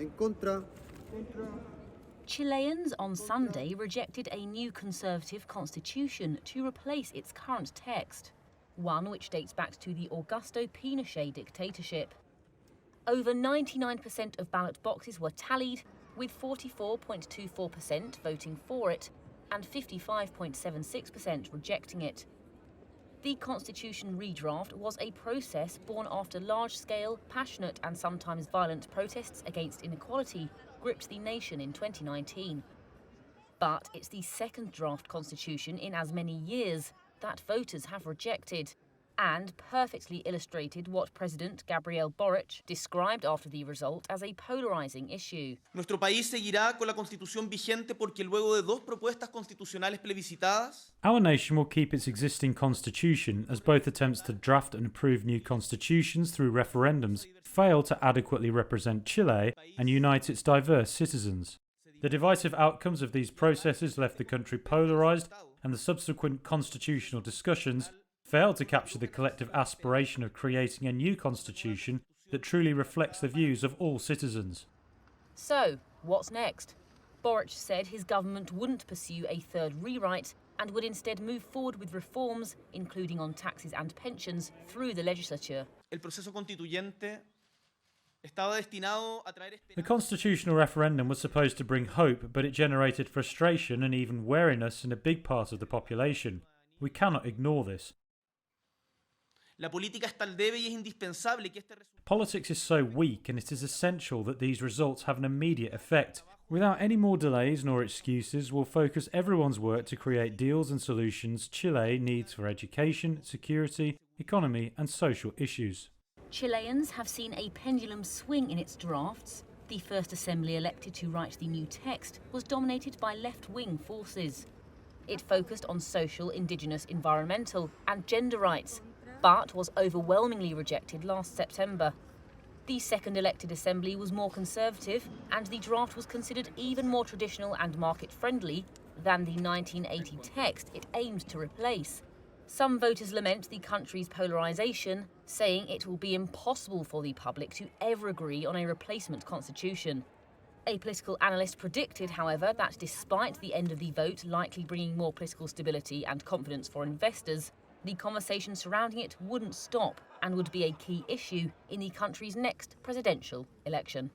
En contra. Chileans on Sunday rejected a new conservative constitution to replace its current text, one which dates back to the Augusto Pinochet dictatorship. Over 99% of ballot boxes were tallied, with 44.24% voting for it and 55.76% rejecting it. The constitution redraft was a process born after large-scale, passionate and sometimes violent protests against inequality gripped the nation in 2019. But it's the second draft constitution in as many years that voters have rejected, and perfectly illustrated what President Gabriel Boric described after the result as a polarizing issue. Nuestro país seguirá con la Constitución vigente porque luego de dos propuestas constitucionales plebiscitadas, Our nation will keep its existing constitution as both attempts to draft and approve new constitutions through referendums fail to adequately represent Chile and unite its diverse citizens. The divisive outcomes of these processes left the country polarized, and the subsequent constitutional discussions failed to capture the collective aspiration of creating a new constitution that truly reflects the views of all citizens. So, what's next? Boric said his government wouldn't pursue a third rewrite and would instead move forward with reforms, including on taxes and pensions, through the legislature. el proceso constituyente estaba destinado a traer The constitutional referendum was supposed to bring hope, but it generated frustration and even wariness in a big part of the population. We cannot ignore this. La política es tan débil y es indispensable que este resultado. Politics is so weak, and it is essential that these results have an immediate effect. Without any more delays nor excuses, we'll focus everyone's work to create deals and solutions Chile needs for education, security, economy and social issues. Chileans have seen a pendulum swing in its drafts. The first assembly elected to write the new text was dominated by left-wing forces. It focused on social, indigenous, environmental and gender rights, but was overwhelmingly rejected last September. The second elected assembly was more conservative, and the draft was considered even more traditional and market-friendly than the 1980 text it aimed to replace. Some voters lament the country's polarisation, saying it will be impossible for the public to ever agree on a replacement constitution. A political analyst predicted, however, that despite the end of the vote likely bringing more political stability and confidence for investors, the conversation surrounding it wouldn't stop and would be a key issue in the country's next presidential election.